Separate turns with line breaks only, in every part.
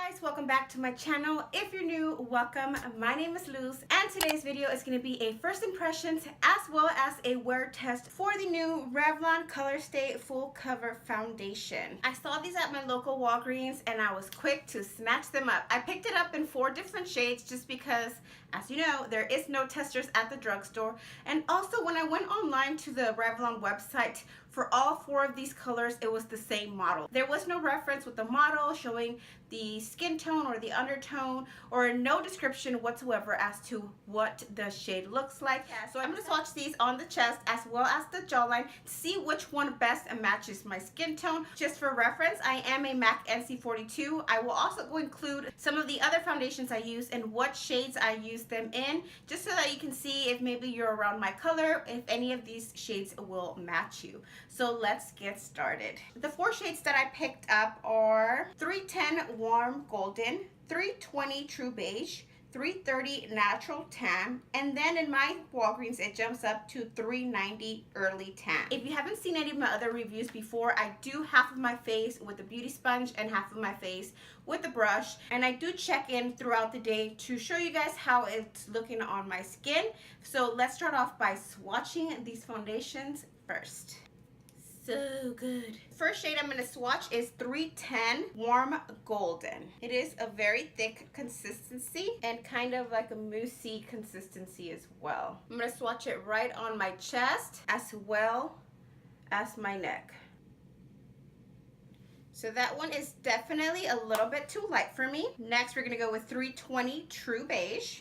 guys, welcome back to my channel. If you're new, welcome. My name is Luz and today's video is going to be a first impressions as well as a wear test for the new Revlon Colorstay Full Cover Foundation. I saw these at my local Walgreens and I was quick to snatch them up. I picked it up in 4 different shades just because, as you know, there is no testers at the drugstore. And also when I went online to the Revlon website, for all 4 of these colors, it was the same model. There was no reference with the model showing the skin tone or the undertone, or no description whatsoever as to what the shade looks like. So I'm going to swatch these on the chest as well as the jawline to see which one best matches my skin tone. Just for reference, I am a MAC NC42. I will also go include some of the other foundations I use and what shades I use them in, just so that you can see if maybe you're around my color, if any of these shades will match you. So let's get started. The 4 shades that I picked up are 310 Warm Golden, 320 True Beige, 330 Natural Tan, and then in my Walgreens it jumps up to 390 Early Tan. If you haven't seen any of my other reviews before, I do half of my face with a beauty sponge and half of my face with a brush, and I do check in throughout the day to show you guys how it's looking on my skin. So let's start off by swatching these foundations first. So good. First shade I'm going to swatch is 310 Warm Golden. It is a very thick consistency and kind of like a moussey consistency as well. I'm going to swatch it right on my chest as well as my neck. So that one is definitely a little bit too light for me. Next we're going to go with 320 True Beige.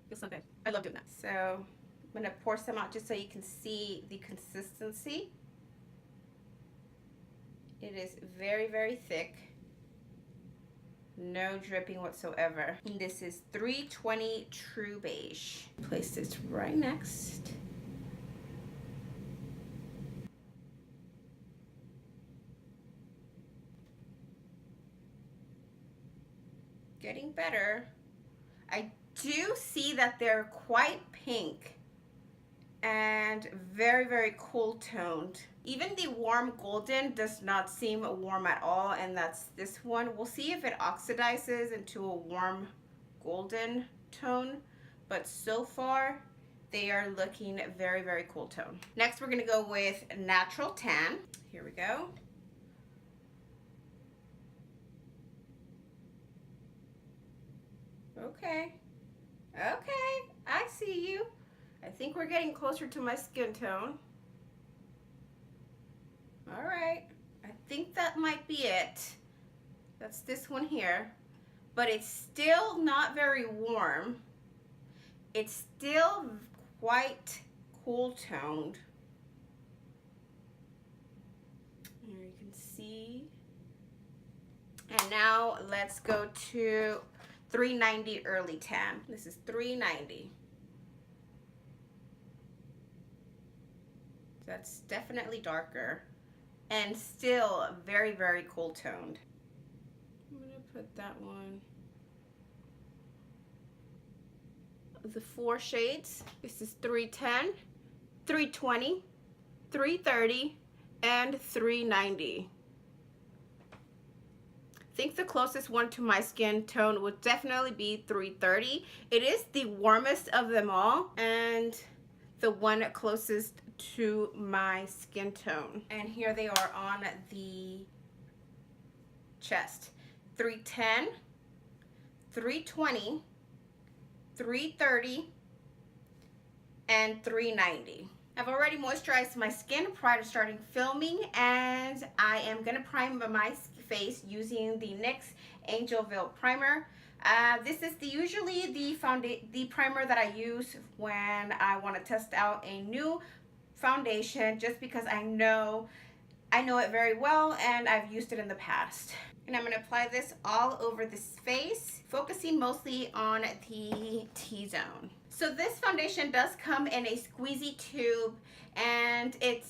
Feels so good. I love doing that. So I'm going to pour some out just so you can see the consistency. It is very, very thick. No dripping whatsoever. And this is 320 True Beige. Place this right next. Getting better. I do see that they're quite pink and very, very cool toned. Even the Warm Golden does not seem warm at all, and that's this one. We'll see if it oxidizes into a warm golden tone, but so far they are looking very, very cool tone. Next we're gonna go with Natural Tan. Here we go. Okay, I see you. I think we're getting closer to my skin tone. All right, I think that might be it. That's this one here, but it's still not very warm. It's still quite cool toned. Here you can see. And now let's go to 390 Early Tan. This is 390. That's definitely darker and still very, very cool toned. I'm gonna put that one. The 4 shades. This is 310, 320, 330, and 390. I think the closest one to my skin tone would definitely be 330. It is the warmest of them all and the one closest to my skin tone. And here they are on the chest. 310, 320, 330, and 390. I've already moisturized my skin prior to starting filming, and I am gonna prime my face using the NYX Angel Veil Primer. This is usually the primer that I use when I want to test out a new foundation, just because I know it very well and I've used it in the past. And I'm going to apply this all over this face, focusing mostly on the T-zone. So this foundation does come in a squeezy tube, and it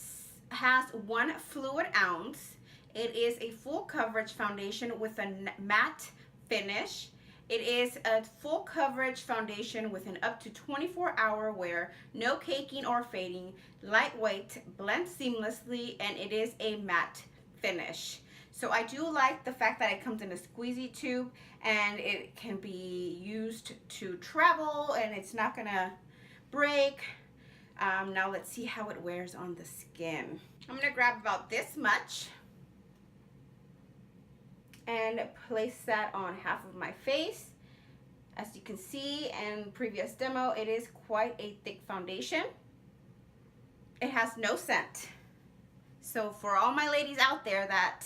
has 1 fluid ounce. It is a full coverage foundation with a matte finish. It is a full coverage foundation with an up to 24-hour wear, no caking or fading, lightweight, blends seamlessly, and it is a matte finish. So I do like the fact that it comes in a squeezy tube and it can be used to travel and it's not gonna break. Now let's see how it wears on the skin. I'm gonna grab about this much and place that on half of my face. As you can see in previous demo, it is quite a thick foundation. It has no scent. So for all my ladies out there that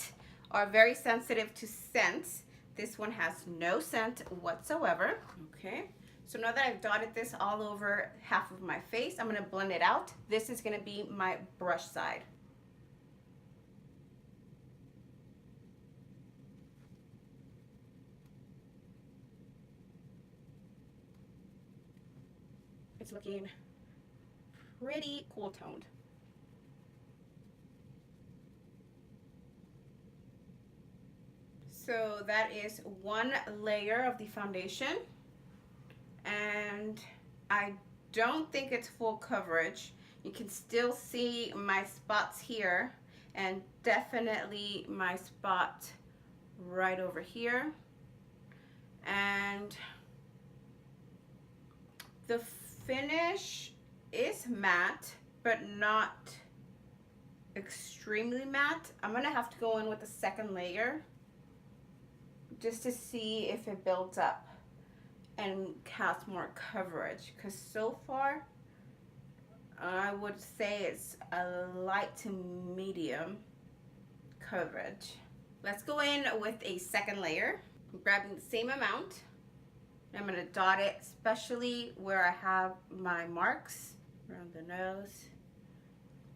are very sensitive to scents, this one has no scent whatsoever. Okay, so now that I've dotted this all over half of my face, I'm gonna blend it out. This is gonna be my brush side. It's looking pretty cool toned. So that is one layer of the foundation, and I don't think it's full coverage. You can still see my spots here and definitely my spot right over here. And the finish is matte, but not extremely matte. I'm gonna have to go in with a second layer just to see if it builds up and casts more coverage, because so far I would say it's a light to medium coverage. Let's go in with a second layer. I'm grabbing the same amount. I'm gonna dot it, especially where I have my marks around the nose.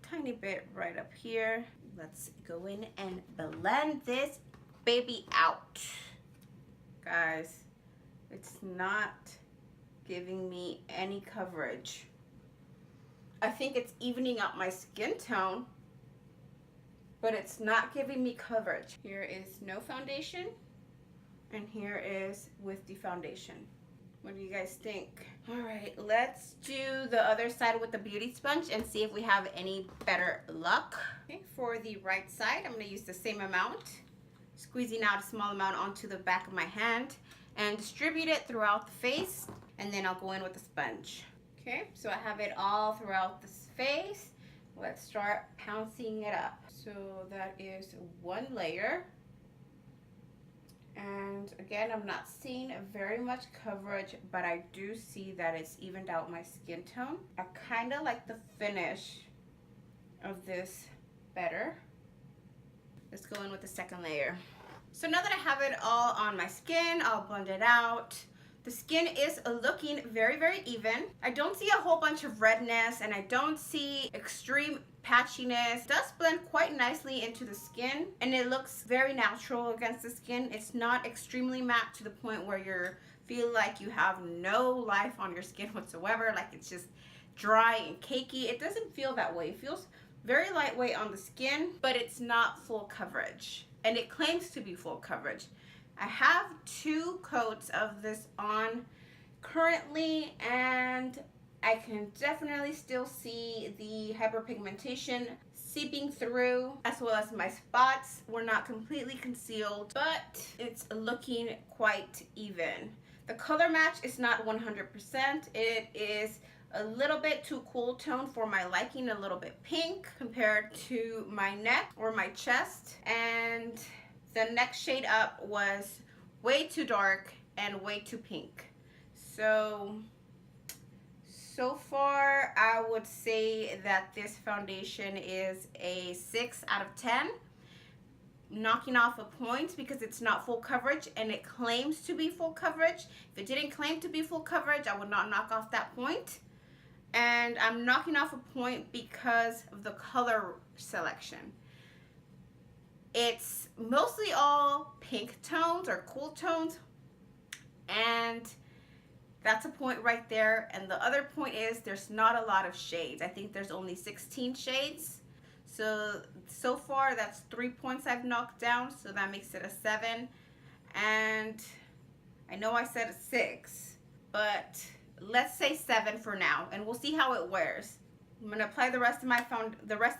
Tiny bit right up here. Let's go in and blend this baby out. Guys, it's not giving me any coverage. I think it's evening out my skin tone, but it's not giving me coverage. Here is no foundation, and here is with the foundation. What do you guys think? All right, let's do the other side with the beauty sponge and see if we have any better luck. Okay, for the right side, I'm gonna use the same amount, squeezing out a small amount onto the back of my hand and distribute it throughout the face, and then I'll go in with the sponge. Okay, so I have it all throughout this face. Let's start pouncing it up. So that is one layer. And again, I'm not seeing very much coverage, but I do see that it's evened out my skin tone. I kind of like the finish of this better. Let's go in with the second layer. So now that I have it all on my skin, I'll blend it out. The skin is looking very, very even. I don't see a whole bunch of redness, and I don't see extreme patchiness. It does blend quite nicely into the skin, and it looks very natural against the skin. It's not extremely matte to the point where you feel like you have no life on your skin whatsoever, like it's just dry and cakey. It doesn't feel that way. It feels very lightweight on the skin, but it's not full coverage, and it claims to be full coverage. I have 2 coats of this on currently, and I can definitely still see the hyperpigmentation seeping through, as well as my spots were not completely concealed, but it's looking quite even. The color match is not 100%. It is a little bit too cool tone for my liking, a little bit pink compared to my neck or my chest, and the next shade up was way too dark and way too pink. So far I would say that this foundation is a 6 out of 10, knocking off a point because it's not full coverage and it claims to be full coverage. If it didn't claim to be full coverage, I would not knock off that point. And I'm knocking off a point because of the color selection. It's mostly all pink tones or cool tones, and that's a point right there. And the other point is there's not a lot of shades. I think there's only 16 shades. So far that's 3 points I've knocked down, so that makes it a 7. And I know I said a 6, but let's say 7 for now, and we'll see how it wears. I'm gonna apply the rest of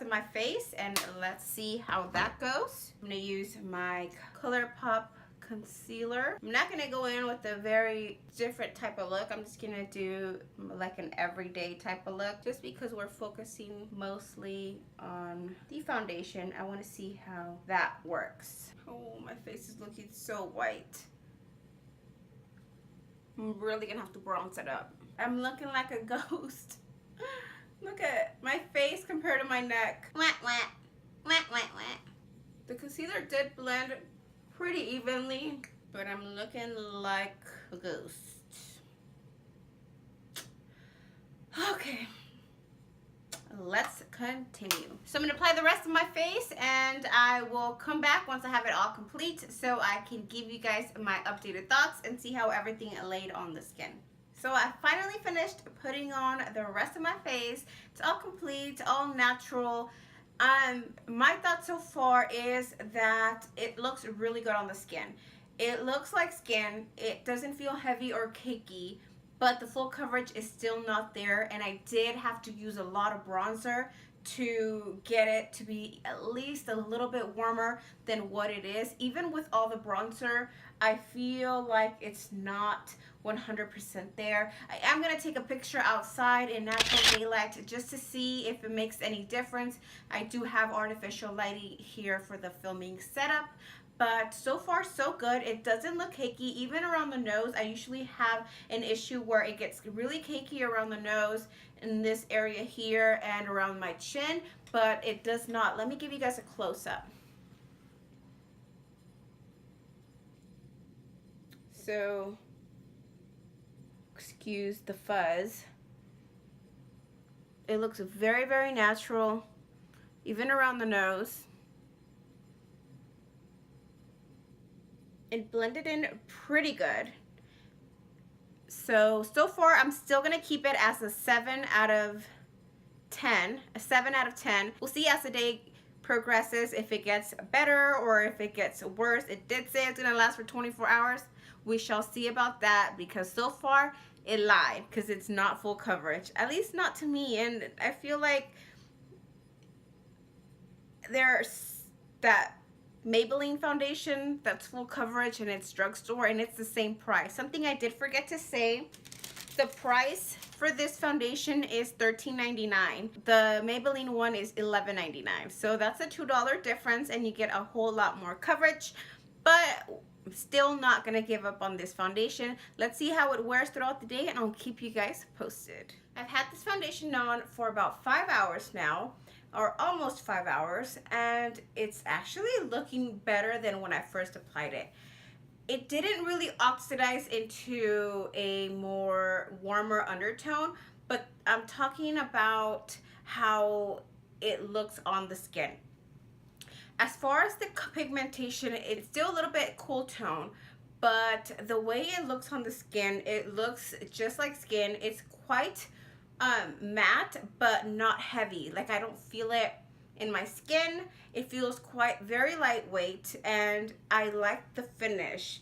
my face, and let's see how that goes. I'm gonna use my ColourPop concealer. I'm not gonna go in with a very different type of look. I'm just gonna do like an everyday type of look, just because we're focusing mostly on the foundation. I want to see how that works. Oh, my face is looking so white. I'm really gonna have to bronze it up. I'm looking like a ghost. Look at my face compared to my neck. Wah, wah. Wah, wah, wah. The concealer did blend pretty evenly, but I'm looking like a ghost. Okay, let's continue. So I'm gonna apply the rest of my face, and I will come back once I have it all complete so I can give you guys my updated thoughts and see how everything laid on the skin. So I finally finished putting on the rest of my face. It's all complete, all natural. My thought so far is that it looks really good on the skin. It looks like skin. It doesn't feel heavy or cakey, but the full coverage is still not there, and I did have to use a lot of bronzer to get it to be at least a little bit warmer than what it is. Even with all the bronzer, I feel like it's not 100% there. I am going to take a picture outside in natural daylight just to see if it makes any difference. I do have artificial lighting here for the filming setup, but so far so good. It doesn't look cakey. Even around the nose, I usually have an issue where it gets really cakey around the nose, in this area here, and around my chin, but it does not. Let me give you guys a close-up. So, excuse the fuzz. It looks very, very natural, even around the nose. It blended in pretty good. So far I'm still gonna keep it as a 7 out of 10. A 7 out of 10. We'll see as the day progresses if it gets better or if it gets worse. It did say it's gonna last for 24 hours. We shall see about that, because so far it lied, because it's not full coverage, at least not to me. And I feel like there's that Maybelline foundation that's full coverage and it's drugstore and it's the same price. Something I did forget to say, the price for this foundation is $13.99. The Maybelline one is $11.99. So that's a $2 difference, and you get a whole lot more coverage. But I'm still not gonna give up on this foundation. Let's see how it wears throughout the day, and I'll keep you guys posted. I've had this foundation on for about 5 hours now, or almost 5 hours, and it's actually looking better than when I first applied it. It didn't really oxidize into a more warmer undertone, but I'm talking about how it looks on the skin. As far as the pigmentation, it's still a little bit cool tone, but the way it looks on the skin, it looks just like skin. It's quite matte, but not heavy. Like, I don't feel it in my skin. It feels quite very lightweight, and I like the finish.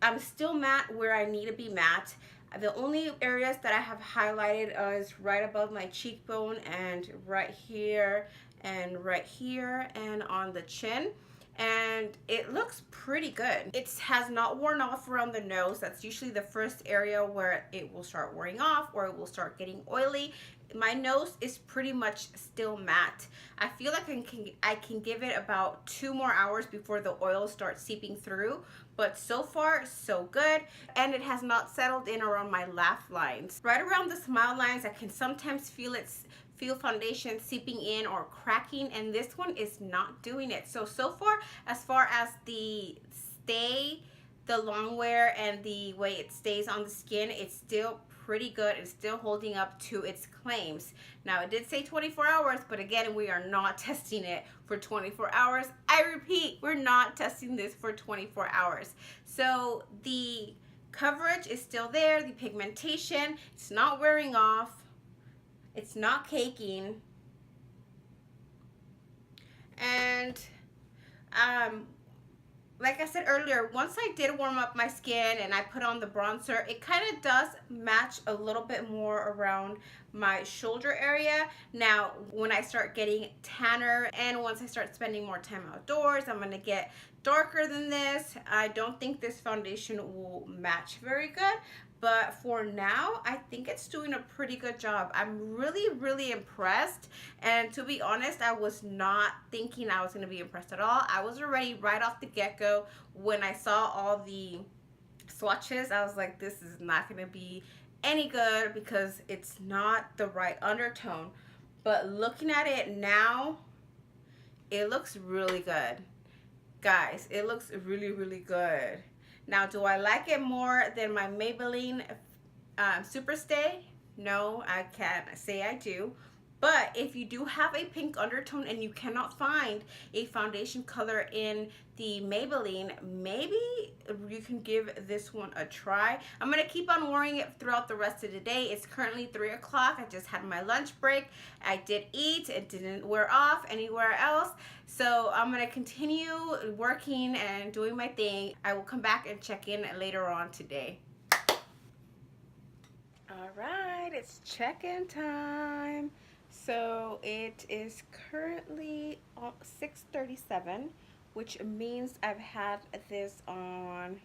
I'm still matte where I need to be matte. The only areas that I have highlighted is right above my cheekbone, and right here, and right here, and on the chin. And it looks pretty good. It has not worn off around the nose. That's usually the first area where it will start wearing off, or it will start getting oily. My nose is pretty much still matte. I feel like I can give it about 2 more hours before the oil starts seeping through, but so far so good. And it has not settled in around my laugh lines. Right around the smile lines, I can sometimes feel foundation seeping in or cracking, and this one is not doing it. So far, as far as the Longwear and the way it stays on the skin, it's still pretty good. It's still holding up to its claims. Now, it did say 24 hours, but again, we are not testing it for 24 hours. I repeat, we're not testing this for 24 hours. So the coverage is still there. The pigmentation, it's not wearing off. It's not caking. And like I said earlier, once I did warm up my skin and I put on the bronzer, it kind of does match a little bit more around my shoulder area. Now, when I start getting tanner and once I start spending more time outdoors, I'm going to get darker than this. I don't think this foundation will match very good, but for now I think it's doing a pretty good job. I'm really impressed, and to be honest, I was not thinking I was going to be impressed at all. I was already right off the get-go when I saw all the swatches. I was like, this is not going to be any good because it's not the right undertone. But looking at it now, it looks really good. Guys, it looks really good. Now, do I like it more than my Maybelline SuperStay? No, I can't say I do. But if you do have a pink undertone and you cannot find a foundation color in the Maybelline, maybe you can give this one a try. I'm going to keep on wearing it throughout the rest of the day. It's currently 3 o'clock. I just had my lunch break. I did eat. It didn't wear off anywhere else. So I'm going to continue working and doing my thing. I will come back and check in later on today. All right, it's check-in time. So it is currently 6:37, which means I've had this on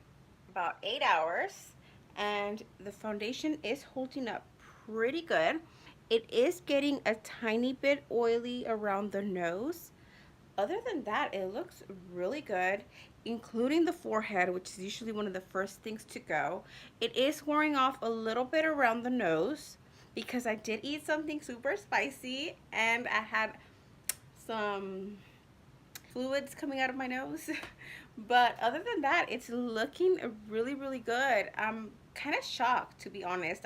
about 8 hours, and the foundation is holding up pretty good. It is getting a tiny bit oily around the nose. Other than that, it looks really good, including the forehead, which is usually one of the first things to go. It is wearing off a little bit around the nose because I did eat something super spicy and I had some fluids coming out of my nose. But other than that, it's looking really good. I'm kind of shocked, to be honest.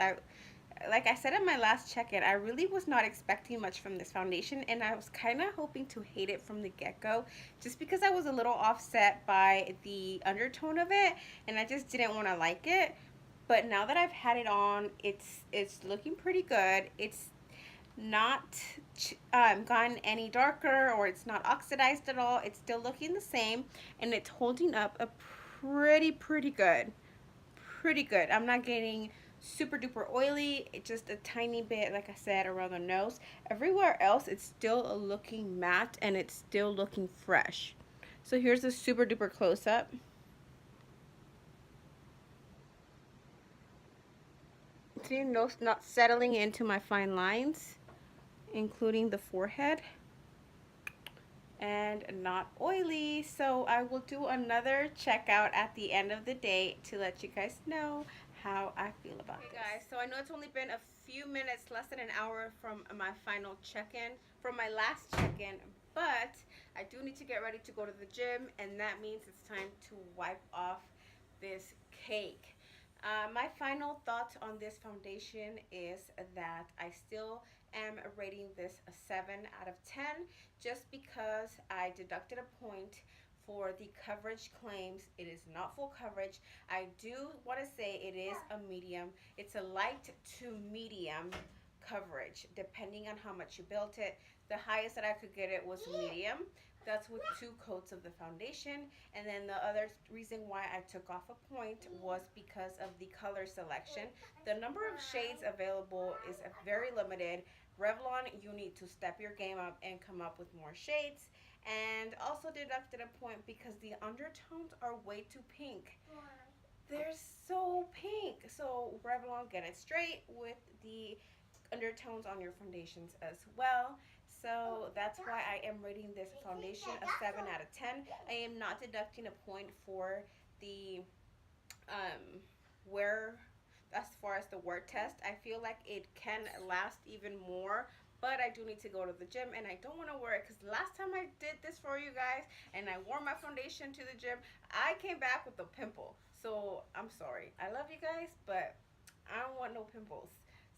Like I said in my last check-in, I really was not expecting much from this foundation, and I was kind of hoping to hate it from the get-go just because I was a little offset by the undertone of it and I just didn't want to like it. But now that I've had it on, it's looking pretty good. It's not gotten any darker, or it's not oxidized at all. It's still looking the same, and it's holding up a pretty good. I'm not getting super duper oily. It's just a tiny bit, like I said, around the nose. Everywhere else, it's still looking matte and it's still looking fresh. So here's a super duper close-up. See, no, not settling into my fine lines, including the forehead, and not oily. So I will do another checkout at the end of the day to let you guys know how I feel about this. Guys, so I know it's only been a few minutes, less than an hour from my final check-in, from my last check-in, but I do need to get ready to go to the gym, and that means it's time to wipe off this cake. My final thoughts on this foundation is that I still am rating this a 7 out of 10 just because I deducted a point for the coverage claims. It is not full coverage. I do want to say it is a medium. It's a light to medium coverage depending on how much you built it. The highest that I could get it was medium. That's with 2 coats of the foundation. And then the other reason why I took off a point was because of the color selection. The number of shades available is very limited. Revlon, you need to step your game up and come up with more shades. And also deducted a point because the undertones are way too pink. They're so pink. So Revlon, get it straight with the undertones on your foundations as well. So that's why I am rating this foundation a 7 out of 10. I am not deducting a point for the wear, as far as the wear test. I feel like it can last even more, but I do need to go to the gym and I don't want to wear it because last time I did this for you guys and I wore my foundation to the gym, I came back with a pimple. So I'm sorry. I love you guys, but I don't want no pimples.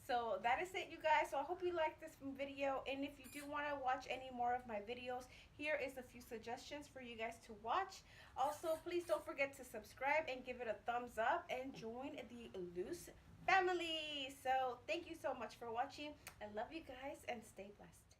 So that is it, you guys. So I hope you liked this video, and if you do want to watch any more of my videos, here is a few suggestions for you guys to watch. Also, please don't forget to subscribe and give it a thumbs up and join the Loose family. So thank you so much for watching. I love you guys and stay blessed.